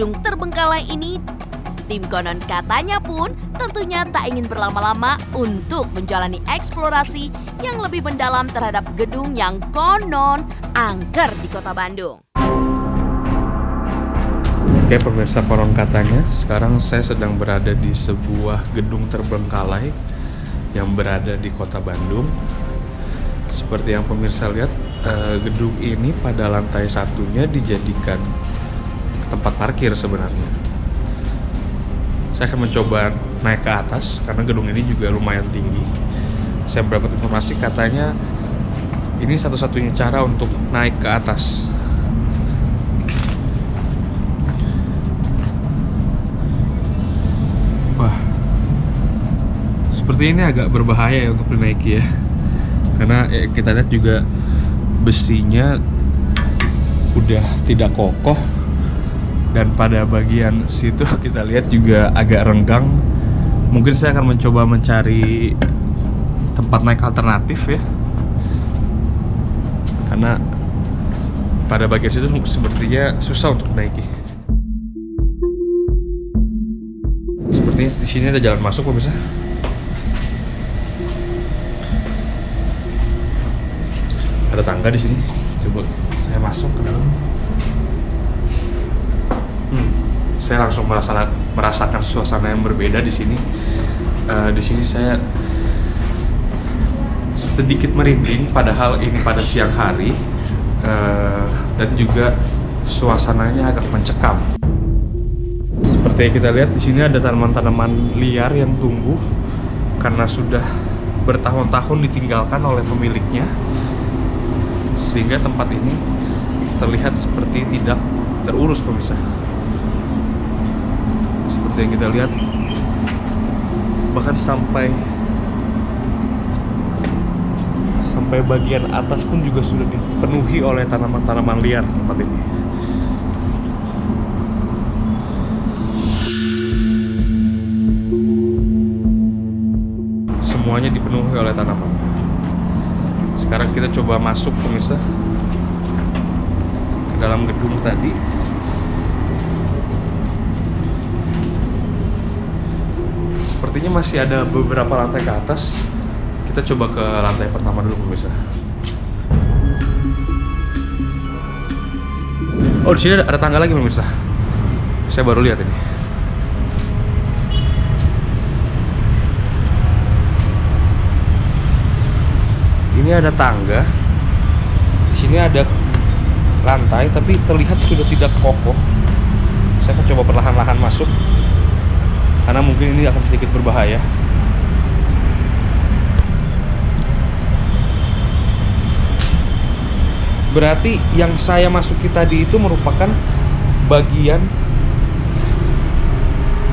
gedung terbengkalai ini, tim konon katanya pun tentunya tak ingin berlama-lama untuk menjalani eksplorasi yang lebih mendalam terhadap gedung yang konon angker di Kota Bandung. Oke pemirsa, konon katanya sekarang saya sedang berada di sebuah gedung terbengkalai yang berada di Kota Bandung. Seperti yang pemirsa lihat, gedung ini pada lantai satunya dijadikan tempat parkir sebenarnya. Saya akan mencoba naik ke atas karena gedung ini juga lumayan tinggi. Saya mendapat informasi katanya ini satu-satunya cara untuk naik ke atas. Wah, seperti ini agak berbahaya ya untuk dinaiki ya. Karena kita lihat juga besinya udah tidak kokoh. Dan pada bagian situ kita lihat juga agak renggang. Mungkin saya akan mencoba mencari tempat naik alternatif ya. Karena pada bagian situ sepertinya susah untuk naiki. Sepertinya di sini ada jalan masuk pemirsa. Ada tangga di sini. Coba saya masuk ke dalam. Saya langsung merasakan suasana yang berbeda di sini. Di sini saya sedikit merinding, padahal ini pada siang hari, dan juga suasananya agak mencekam. Seperti yang kita lihat di sini ada tanaman-tanaman liar yang tumbuh karena sudah bertahun-tahun ditinggalkan oleh pemiliknya, sehingga tempat ini terlihat seperti tidak terurus pemirsa. Seperti yang kita lihat, bahkan sampai bagian atas pun juga sudah dipenuhi oleh tanaman-tanaman liar tempat ini. Semuanya dipenuhi oleh tanaman. Sekarang kita coba masuk pemirsa ke dalam gedung tadi. Sepertinya masih ada beberapa lantai ke atas. Kita coba ke lantai pertama dulu pemirsa. Oh, di sini ada tangga lagi pemirsa. Saya baru lihat ini. Ini ada tangga. Di sini ada lantai, tapi terlihat sudah tidak kokoh. Saya akan coba perlahan-lahan masuk, karena mungkin ini akan sedikit berbahaya. Berarti yang saya masuki tadi itu merupakan bagian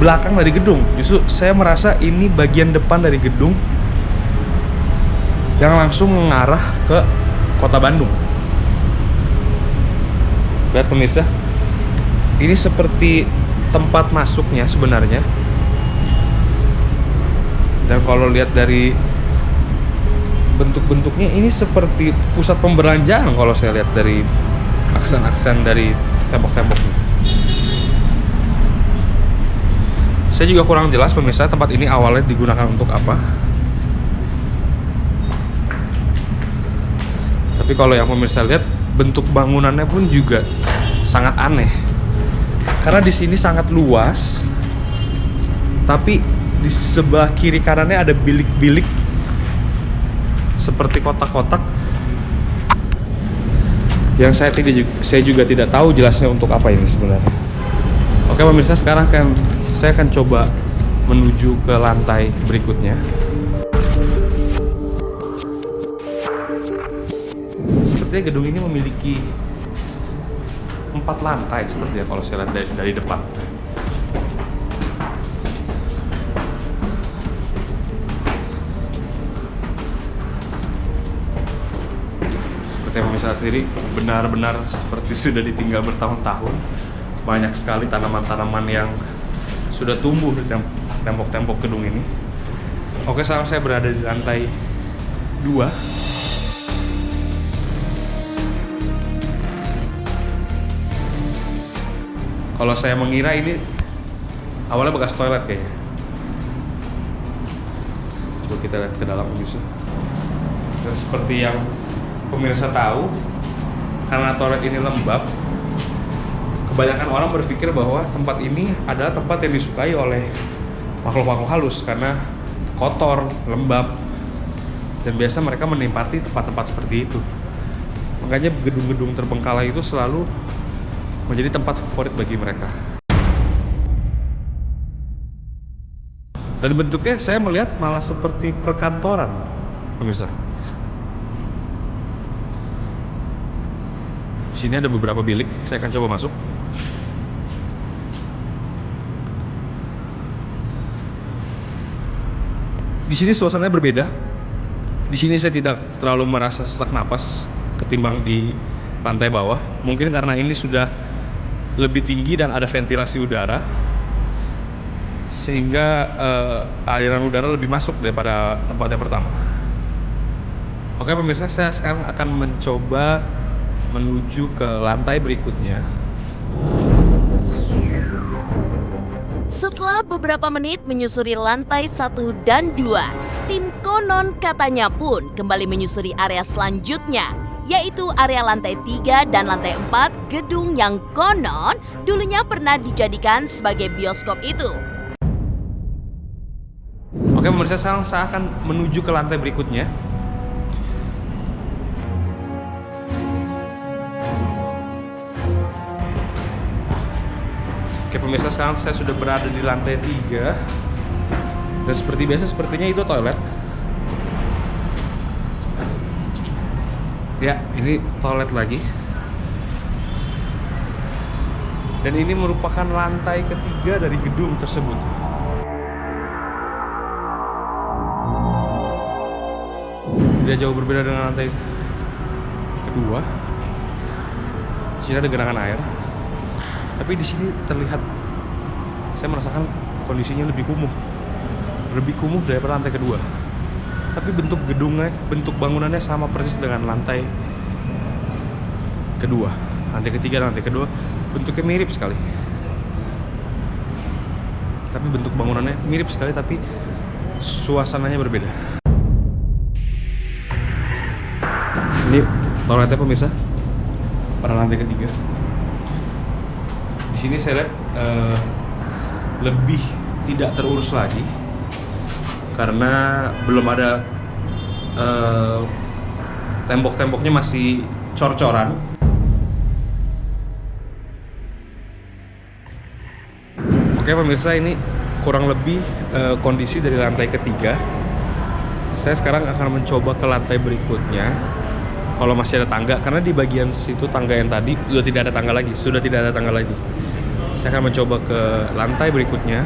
belakang dari gedung. Justru saya merasa ini bagian depan dari gedung yang langsung mengarah ke Kota Bandung. Lihat pemirsa, ini seperti tempat masuknya sebenarnya. Dan kalau lihat dari bentuk-bentuknya, ini seperti pusat pembelanjaan kalau saya lihat dari aksen-aksen dari tembok-temboknya. Saya juga kurang jelas pemirsa tempat ini awalnya digunakan untuk apa. Tapi kalau yang pemirsa lihat, bentuk bangunannya pun juga sangat aneh. Karena di sini sangat luas, tapi di sebelah kiri kanannya ada bilik-bilik seperti kotak-kotak yang saya juga tidak tahu jelasnya untuk apa ini sebenarnya. Oke pemirsa, sekarang saya akan coba menuju ke lantai berikutnya. Sepertinya gedung ini memiliki 4 lantai sepertinya kalau saya lihat dari depan. Pemirsa sendiri benar-benar seperti sudah ditinggal bertahun-tahun. Banyak sekali tanaman-tanaman yang sudah tumbuh di tembok-tembok gedung ini. Oke, sekarang saya berada di lantai 2. Kalau saya mengira ini awalnya bekas toilet kayaknya. Coba kita lihat ke dalam pemirsa. Dan seperti yang pemirsa tahu, karena toilet ini lembab, kebanyakan orang berpikir bahwa tempat ini adalah tempat yang disukai oleh makhluk-makhluk halus karena kotor, lembab, dan biasa mereka menempati tempat-tempat seperti itu. Makanya gedung-gedung terbengkalai itu selalu menjadi tempat favorit bagi mereka. Dan bentuknya saya melihat malah seperti perkantoran, pemirsa. Di sini ada beberapa bilik, saya akan coba masuk. Di sini suasananya berbeda. Di sini saya tidak terlalu merasa sesak napas ketimbang di lantai bawah. Mungkin karena ini sudah lebih tinggi dan ada ventilasi udara, sehingga aliran udara lebih masuk daripada tempat yang pertama. Oke pemirsa, saya sekarang akan mencoba menuju ke lantai berikutnya. Setelah beberapa menit menyusuri lantai 1 dan 2, tim konon katanya pun kembali menyusuri area selanjutnya, yaitu area lantai 3 dan lantai 4 gedung yang konon dulunya pernah dijadikan sebagai bioskop itu. Oke pemirsa, sekarang saya akan menuju ke lantai berikutnya. Oke pemirsa, sekarang saya sudah berada di lantai 3. Dan seperti biasa, sepertinya itu toilet. Ya, ini toilet lagi. Dan ini merupakan lantai ketiga dari gedung tersebut. Tidak jauh berbeda dengan lantai kedua. Di sini ada genangan air. Tapi di sini terlihat, saya merasakan kondisinya lebih kumuh daripada lantai kedua. Tapi bentuk gedungnya, bentuk bangunannya sama persis dengan lantai kedua, lantai ketiga dan lantai kedua bentuknya mirip sekali. Tapi bentuk bangunannya mirip sekali, tapi suasananya berbeda. Ini toiletnya pemirsa, pada lantai ketiga. Di sini saya lihat lebih tidak terurus lagi karena belum ada tembok-temboknya masih cor-coran. Oke pemirsa, ini kurang lebih kondisi dari lantai ketiga. Saya sekarang akan mencoba ke lantai berikutnya. Kalau masih ada tangga, karena di bagian situ tangga yang tadi sudah tidak ada tangga lagi. Saya akan mencoba ke lantai berikutnya.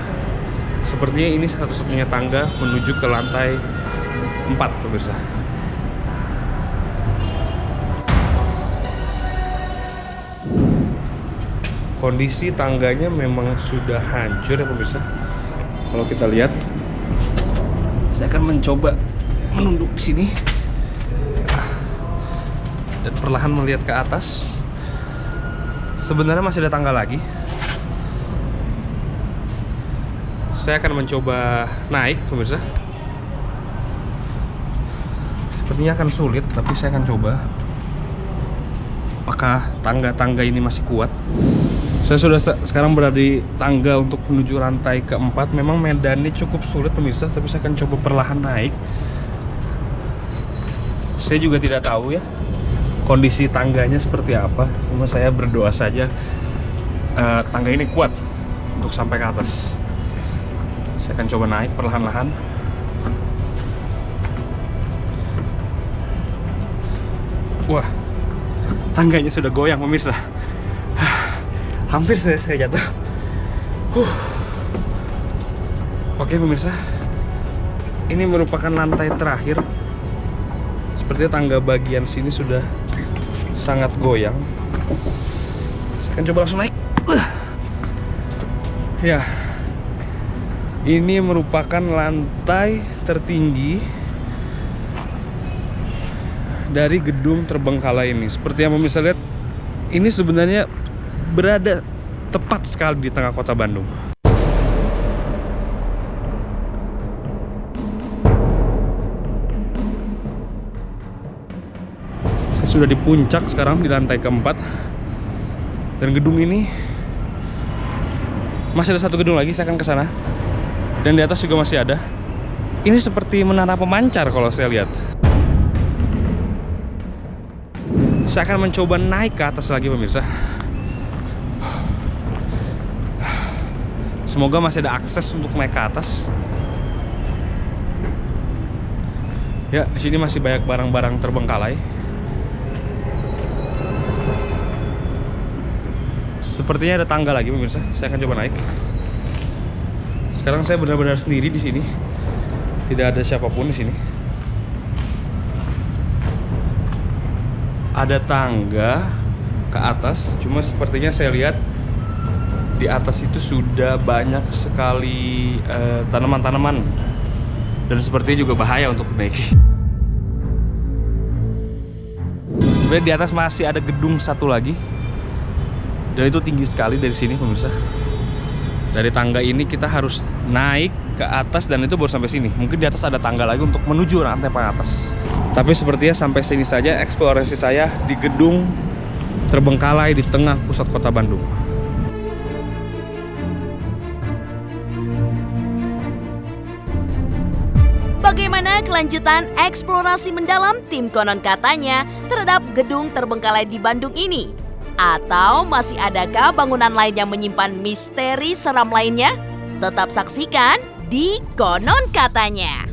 Sepertinya ini satu-satunya tangga menuju ke lantai 4 pemirsa. Kondisi tangganya memang sudah hancur ya pemirsa. Kalau kita lihat, saya akan mencoba menunduk di sini dan perlahan melihat ke atas. Sebenarnya masih ada tangga lagi. Saya akan mencoba naik pemirsa. Sepertinya akan sulit, tapi saya akan coba. Apakah tangga-tangga ini masih kuat? Saya sudah sekarang berada di tangga untuk menuju lantai keempat. Memang medannya cukup sulit pemirsa, tapi saya akan coba perlahan naik. Saya juga tidak tahu ya kondisi tangganya seperti apa. Cuma saya berdoa saja tangga ini kuat untuk sampai ke atas. Saya akan coba naik perlahan-lahan. Wah, tangganya sudah goyang pemirsa. Hampir saya jatuh. Oke pemirsa, ini merupakan lantai terakhir. Sepertinya tangga bagian sini sudah sangat goyang. Saya akan coba langsung naik. Ya, ini merupakan lantai tertinggi dari gedung terbengkalai ini. Seperti yang pemirsa lihat, ini sebenarnya berada tepat sekali di tengah kota Bandung. Saya sudah di puncak sekarang, di lantai keempat. Dan gedung ini masih ada satu gedung lagi, saya akan ke sana. Dan di atas juga masih ada. Ini seperti menara pemancar kalau saya lihat. Saya akan mencoba naik ke atas lagi, pemirsa. Semoga masih ada akses untuk naik ke atas. Ya, di sini masih banyak barang-barang terbengkalai. Sepertinya ada tangga lagi, pemirsa. Saya akan coba naik. Sekarang saya benar-benar sendiri di sini. Tidak ada siapapun di sini. Ada tangga ke atas, cuma sepertinya saya lihat di atas itu sudah banyak sekali tanaman-tanaman. Dan sepertinya juga bahaya untuk naik. Sebenarnya di atas masih ada gedung satu lagi. Dan itu tinggi sekali dari sini, pemirsa. Dari tangga ini kita harus naik ke atas dan itu baru sampai sini. Mungkin di atas ada tangga lagi untuk menuju lantai paling atas. Tapi sepertinya sampai sini saja eksplorasi saya di gedung terbengkalai di tengah pusat kota Bandung. Bagaimana kelanjutan eksplorasi mendalam tim Konon Katanya terhadap gedung terbengkalai di Bandung ini? Atau masih adakah bangunan lain yang menyimpan misteri seram lainnya? Tetap saksikan di Konon Katanya.